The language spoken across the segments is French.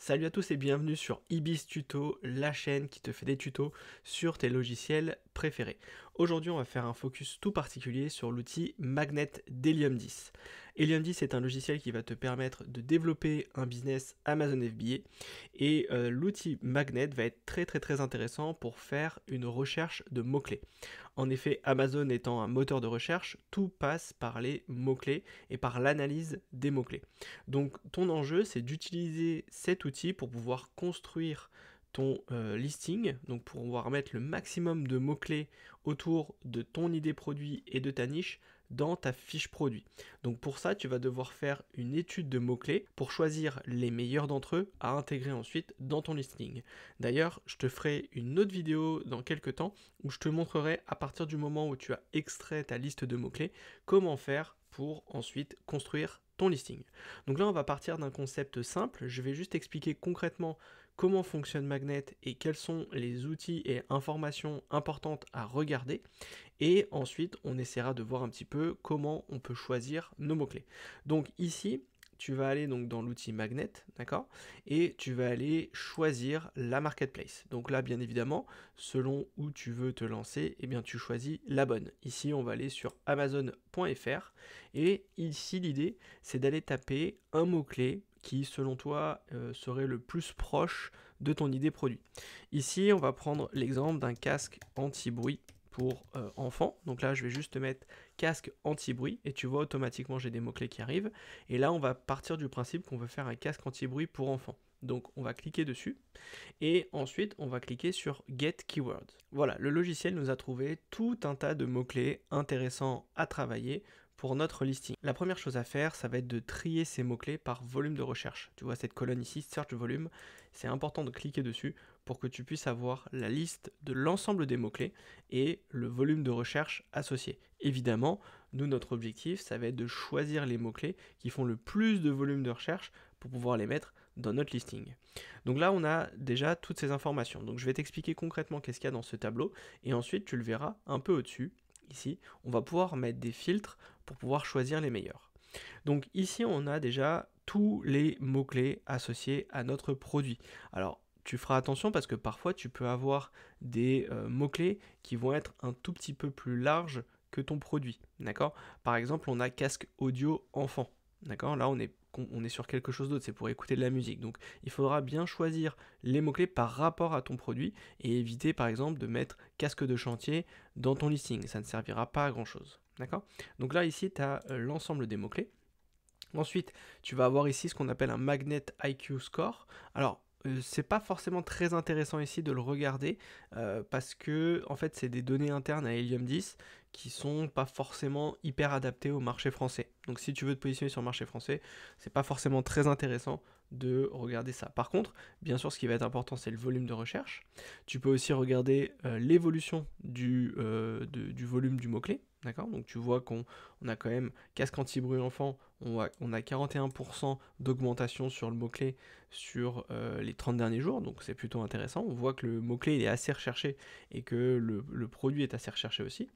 Salut à tous et bienvenue sur Ibis Tuto, la chaîne qui te fait des tutos sur tes logiciels préférés. Aujourd'hui, on va faire un focus tout particulier sur l'outil Magnet d'Helium 10. Helium 10 est un logiciel qui va te permettre de développer un business Amazon FBA et l'outil Magnet va être très intéressant pour faire une recherche de mots-clés. En effet, Amazon étant un moteur de recherche, tout passe par les mots-clés et par l'analyse des mots-clés. Donc ton enjeu, c'est d'utiliser cet outil pour pouvoir construire ton listing, donc pour pouvoir mettre le maximum de mots-clés autour de ton idée produit et de ta niche dans ta fiche produit. Donc pour ça, tu vas devoir faire une étude de mots-clés pour choisir les meilleurs d'entre eux à intégrer ensuite dans ton listing. D'ailleurs, je te ferai une autre vidéo dans quelques temps où je te montrerai à partir du moment où tu as extrait ta liste de mots-clés, comment faire pour ensuite construire ton listing. Donc là, on va partir d'un concept simple. Je vais juste expliquer concrètement comment fonctionne Magnet et quels sont les outils et informations importantes à regarder. Et ensuite, on essaiera de voir un petit peu comment on peut choisir nos mots-clés. Donc ici, tu vas aller donc dans l'outil Magnet, d'accord, et tu vas aller choisir la marketplace. Donc là, bien évidemment, selon où tu veux te lancer, eh bien tu choisis la bonne. Ici, on va aller sur amazon.fr et ici, l'idée, c'est d'aller taper un mot-clé qui, selon toi, serait le plus proche de ton idée produit. Ici, on va prendre l'exemple d'un casque anti-bruit pour enfants. Donc là, je vais juste mettre casque anti-bruit et tu vois automatiquement j'ai des mots-clés qui arrivent. Et là, on va partir du principe qu'on veut faire un casque anti-bruit pour enfants. Donc on va cliquer dessus et ensuite on va cliquer sur Get Keywords. Voilà, le logiciel nous a trouvé tout un tas de mots-clés intéressants à travailler pour notre listing. La première chose à faire, ça va être de trier ces mots-clés par volume de recherche. Tu vois cette colonne ici, Search Volume, c'est important de cliquer dessus pour que tu puisses avoir la liste de l'ensemble des mots-clés et le volume de recherche associé. Évidemment, nous, notre objectif, ça va être de choisir les mots-clés qui font le plus de volume de recherche pour pouvoir les mettre dans notre listing. Donc là, on a déjà toutes ces informations. Donc je vais t'expliquer concrètement qu'est-ce qu'il y a dans ce tableau et ensuite tu le verras un peu au-dessus. Ici, on va pouvoir mettre des filtres pour pouvoir choisir les meilleurs. Donc ici, on a déjà tous les mots-clés associés à notre produit. Alors, tu feras attention parce que parfois, tu peux avoir des mots-clés qui vont être un tout petit peu plus larges que ton produit. D'accord? Par exemple, on a casque audio enfant. D'accord? Là, on est sur quelque chose d'autre, c'est pour écouter de la musique. Donc, il faudra bien choisir les mots-clés par rapport à ton produit et éviter, par exemple, de mettre casque de chantier dans ton listing. Ça ne servira pas à grand-chose. D'accord? Donc là, ici, tu as l'ensemble des mots-clés. Ensuite, tu vas avoir ici ce qu'on appelle un Magnet IQ Score. Alors, c'est pas forcément très intéressant ici de le regarder parce que en fait c'est des données internes à Helium 10 qui sont pas forcément hyper adaptées au marché français. Donc si tu veux te positionner sur le marché français, c'est pas forcément très intéressant de regarder ça. Par contre, bien sûr, ce qui va être important, c'est le volume de recherche. Tu peux aussi regarder l'évolution du volume du mot-clé. D'accord? Donc tu vois qu'on a quand même casque anti-bruit enfant, on a 41% d'augmentation sur le mot-clé sur les 30 derniers jours, donc c'est plutôt intéressant. On voit que le mot-clé est assez recherché et que le produit est assez recherché aussi.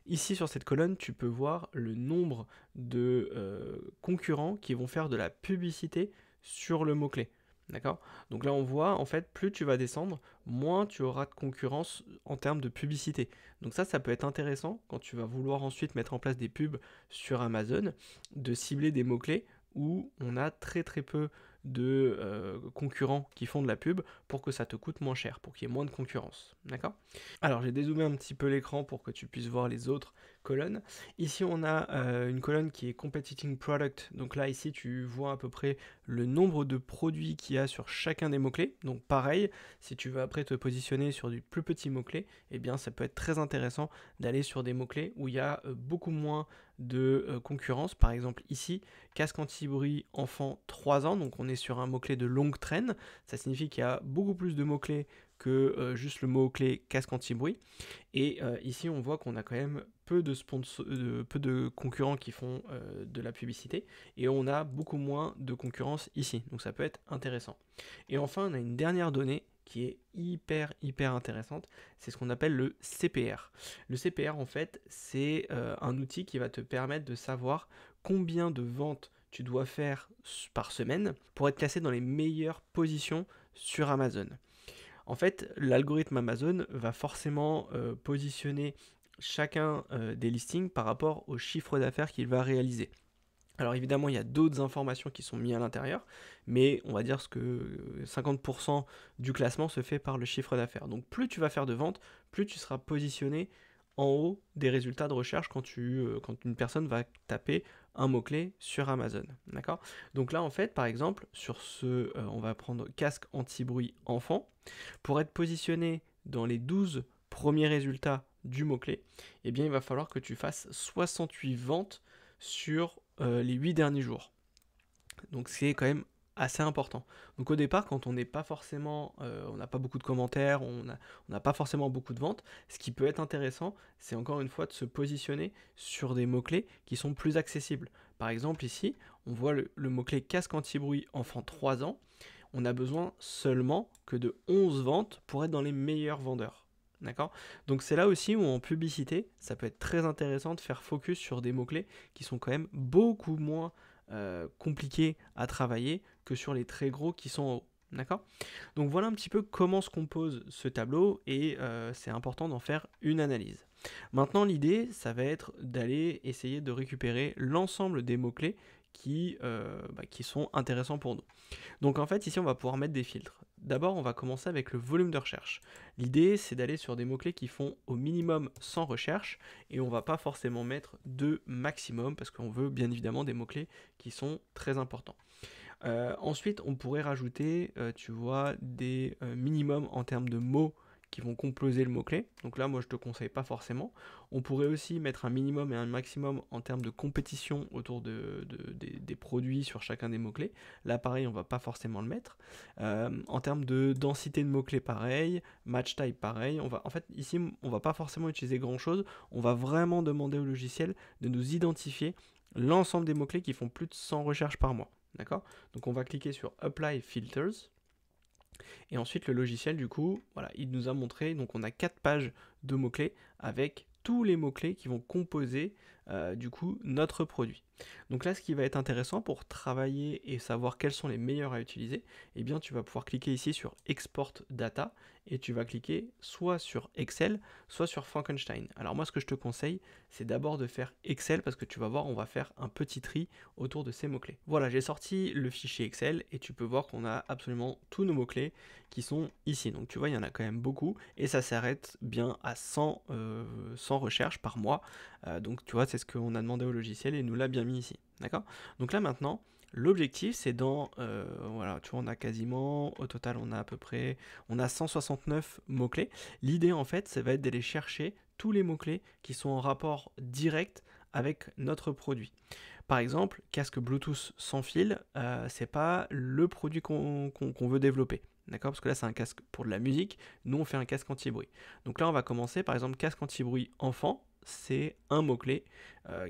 Ici sur cette colonne, tu peux voir le nombre de concurrents qui vont faire de la publicité sur le mot-clé. D'accord? Donc là, on voit, en fait, plus tu vas descendre, moins tu auras de concurrence en termes de publicité. Donc ça peut être intéressant quand tu vas vouloir ensuite mettre en place des pubs sur Amazon, de cibler des mots-clés où on a très peu de concurrents qui font de la pub pour que ça te coûte moins cher, pour qu'il y ait moins de concurrence. D'accord? Alors j'ai dézoomé un petit peu l'écran pour que tu puisses voir les autres colonnes. Ici on a une colonne qui est Competing Product. Donc là ici tu vois à peu près le nombre de produits qu'il y a sur chacun des mots-clés. Donc pareil, si tu veux après te positionner sur du plus petit mot-clé, eh bien ça peut être très intéressant d'aller sur des mots-clés où il y a beaucoup moins de concurrence. Par exemple ici, casque anti-bruit enfant 3 ans, donc on est sur un mot-clé de longue traîne. Ça signifie qu'il y a beaucoup plus de mots-clés que juste le mot-clé casque anti-bruit. Et ici, on voit qu'on a quand même peu de concurrents qui font de la publicité et on a beaucoup moins de concurrence ici. Donc ça peut être intéressant. Et enfin, on a une dernière donnée qui est hyper intéressante, c'est ce qu'on appelle le CPR. Le CPR, en fait, c'est un outil qui va te permettre de savoir combien de ventes tu dois faire par semaine pour être classé dans les meilleures positions sur Amazon. En fait, l'algorithme Amazon va forcément positionner chacun des listings par rapport au chiffre d'affaires qu'il va réaliser. Alors évidemment, il y a d'autres informations qui sont mises à l'intérieur, mais on va dire que 50% du classement se fait par le chiffre d'affaires. Donc plus tu vas faire de ventes, plus tu seras positionné en haut des résultats de recherche quand une personne va taper un mot-clé sur Amazon. D'accord? Donc là, en fait, par exemple, sur on va prendre casque anti-bruit enfant. Pour être positionné dans les 12 premiers résultats du mot-clé, eh bien, il va falloir que tu fasses 68 ventes sur les 8 derniers jours. Donc c'est quand même assez important. Donc au départ, quand on n'est pas forcément, on n'a pas beaucoup de commentaires, on n'a pas forcément beaucoup de ventes, ce qui peut être intéressant, c'est encore une fois de se positionner sur des mots-clés qui sont plus accessibles. Par exemple ici, on voit le mot-clé casque anti-bruit enfant 3 ans, on a besoin seulement que de 11 ventes pour être dans les meilleurs vendeurs. D'accord? Donc c'est là aussi où en publicité, ça peut être très intéressant de faire focus sur des mots-clés qui sont quand même beaucoup moins compliqués à travailler que sur les très gros qui sont en haut. D'accord? Donc voilà un petit peu comment se compose ce tableau et c'est important d'en faire une analyse. Maintenant l'idée, ça va être d'aller essayer de récupérer l'ensemble des mots-clés qui sont intéressants pour nous. Donc en fait ici on va pouvoir mettre des filtres. D'abord on va commencer avec le volume de recherche. L'idée c'est d'aller sur des mots-clés qui font au minimum 100 recherches et on va pas forcément mettre de maximum parce qu'on veut bien évidemment des mots-clés qui sont très importants. Ensuite on pourrait rajouter tu vois des minimums en termes de mots qui vont composer le mot-clé. Donc là, moi, je te conseille pas forcément. On pourrait aussi mettre un minimum et un maximum en termes de compétition autour des produits sur chacun des mots-clés. Là, pareil, on va pas forcément le mettre. En termes de densité de mots-clés, pareil. Match type, pareil. En fait, ici, on va pas forcément utiliser grand-chose. On va vraiment demander au logiciel de nous identifier l'ensemble des mots-clés qui font plus de 100 recherches par mois. D'accord? Donc, on va cliquer sur Apply Filters. Et ensuite, le logiciel, du coup, voilà, il nous a montré, donc on a 4 pages de mots-clés avec tous les mots-clés qui vont composer, du coup, notre produit. Donc là, ce qui va être intéressant pour travailler et savoir quels sont les meilleurs à utiliser, eh bien, tu vas pouvoir cliquer ici sur Export Data et tu vas cliquer soit sur Excel, soit sur Frankenstein. Alors moi, ce que je te conseille, c'est d'abord de faire Excel parce que tu vas voir, on va faire un petit tri autour de ces mots-clés. Voilà, j'ai sorti le fichier Excel et tu peux voir qu'on a absolument tous nos mots-clés qui sont ici. Donc tu vois, il y en a quand même beaucoup et ça s'arrête bien à 100 recherches par mois. Donc tu vois, c'est ce qu'on a demandé au logiciel et il nous l'a bien mis ici. D'accord? Donc là maintenant, l'objectif c'est voilà, tu vois, on a quasiment, au total on a à peu près, on a 169 mots-clés. L'idée en fait, ça va être d'aller chercher tous les mots-clés qui sont en rapport direct avec notre produit. Par exemple, casque Bluetooth sans fil, c'est pas le produit qu'on veut développer. D'accord? Parce que là, c'est un casque pour de la musique. Nous, on fait un casque anti-bruit. Donc là, on va commencer, par exemple, casque anti-bruit enfant. C'est un mot-clé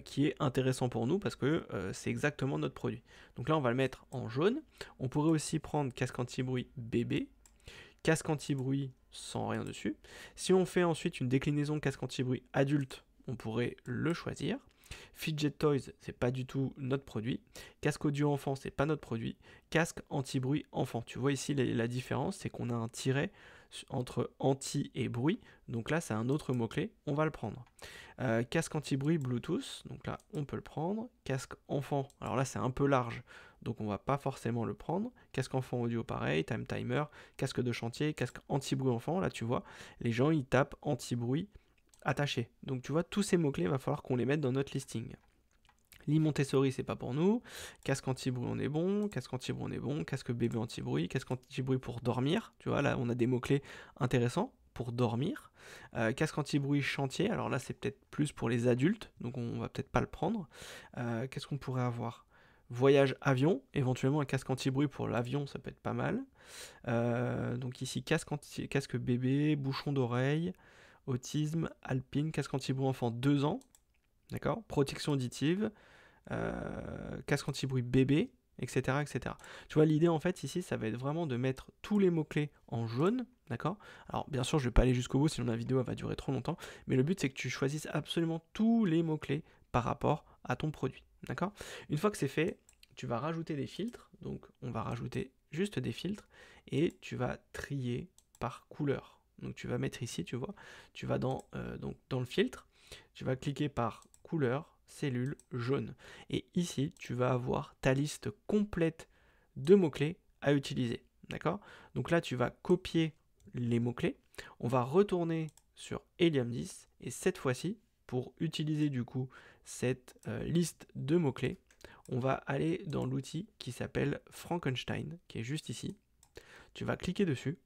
qui est intéressant pour nous parce que c'est exactement notre produit. Donc là, on va le mettre en jaune. On pourrait aussi prendre casque anti-bruit bébé, casque anti-bruit sans rien dessus. Si on fait ensuite une déclinaison casque anti-bruit adulte, on pourrait le choisir. Fidget Toys, c'est pas du tout notre produit. Casque audio enfant, c'est pas notre produit. Casque anti-bruit enfant. Tu vois ici la différence, c'est qu'on a un tiret entre anti et bruit. Donc là, c'est un autre mot-clé, on va le prendre. Casque anti-bruit Bluetooth, donc là, on peut le prendre. Casque enfant, alors là, c'est un peu large, donc on va pas forcément le prendre. Casque enfant audio, pareil. Time timer, casque de chantier, casque anti-bruit enfant. Là, tu vois, les gens, ils tapent anti-bruit attaché. Donc tu vois, tous ces mots-clés, il va falloir qu'on les mette dans notre listing. Lit Montessori, c'est pas pour nous. Casque anti-bruit, on est bon. Casque anti-bruit, on est bon. Casque bébé anti-bruit. Casque anti-bruit pour dormir. Tu vois, là, on a des mots-clés intéressants pour dormir. Casque anti-bruit chantier. Alors là, c'est peut-être plus pour les adultes. Donc on va peut-être pas le prendre. Qu'est-ce qu'on pourrait avoir? Voyage avion. Éventuellement, un casque anti-bruit pour l'avion, ça peut être pas mal. Donc ici, casque bébé, bouchon d'oreille. Autisme, alpine, casque anti-bruit enfant 2 ans, d'accord, protection auditive, casque anti-bruit bébé, etc., etc. Tu vois, l'idée en fait ici, ça va être vraiment de mettre tous les mots-clés en jaune, d'accord. Alors bien sûr, je ne vais pas aller jusqu'au bout, sinon la vidéo elle va durer trop longtemps, mais le but c'est que tu choisisses absolument tous les mots-clés par rapport à ton produit, d'accord. Une fois que c'est fait, tu vas rajouter des filtres, donc on va rajouter juste des filtres, et tu vas trier par couleur. Donc tu vas mettre ici, tu vois, tu vas dans le filtre, tu vas cliquer par couleur, cellule, jaune. Et ici, tu vas avoir ta liste complète de mots-clés à utiliser. D'accord? Donc là, tu vas copier les mots-clés. On va retourner sur Helium 10 et cette fois-ci, pour utiliser du coup cette liste de mots-clés, on va aller dans l'outil qui s'appelle Frankenstein, qui est juste ici. Tu vas cliquer dessus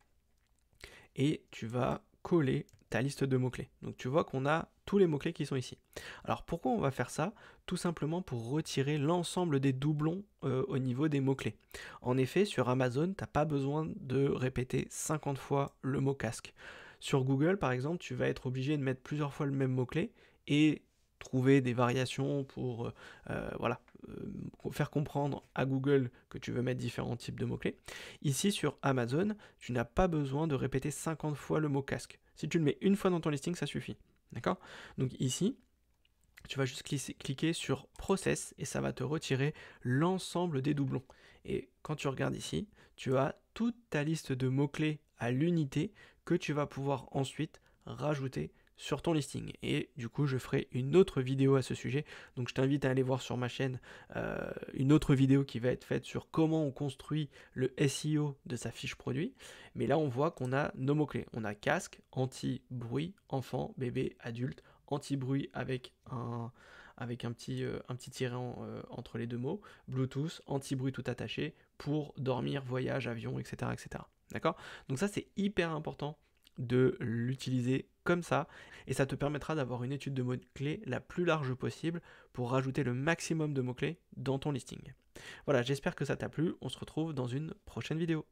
et tu vas coller ta liste de mots-clés. Donc tu vois qu'on a tous les mots-clés qui sont ici. Alors pourquoi on va faire ça? Tout simplement pour retirer l'ensemble des doublons au niveau des mots-clés. En effet, sur Amazon, tu n'as pas besoin de répéter 50 fois le mot casque. Sur Google, par exemple, tu vas être obligé de mettre plusieurs fois le même mot-clé et trouver des variations pour faire comprendre à Google que tu veux mettre différents types de mots-clés. Ici, sur Amazon, tu n'as pas besoin de répéter 50 fois le mot casque. Si tu le mets une fois dans ton listing, ça suffit. D'accord? Donc ici, tu vas juste cliquer sur Process et ça va te retirer l'ensemble des doublons. Et quand tu regardes ici, tu as toute ta liste de mots-clés à l'unité que tu vas pouvoir ensuite rajouter sur ton listing. Et du coup, je ferai une autre vidéo à ce sujet. Donc je t'invite à aller voir sur ma chaîne une autre vidéo qui va être faite sur comment on construit le SEO de sa fiche produit. Mais là, on voit qu'on a nos mots-clés. On a casque, anti-bruit, enfant, bébé, adulte, anti-bruit avec un petit tiret entre les deux mots, Bluetooth, anti-bruit tout attaché, pour dormir, voyage, avion, etc. etc. D'accord? Donc ça, c'est hyper important de l'utiliser comme ça, et ça te permettra d'avoir une étude de mots-clés la plus large possible pour rajouter le maximum de mots-clés dans ton listing. Voilà, j'espère que ça t'a plu, on se retrouve dans une prochaine vidéo.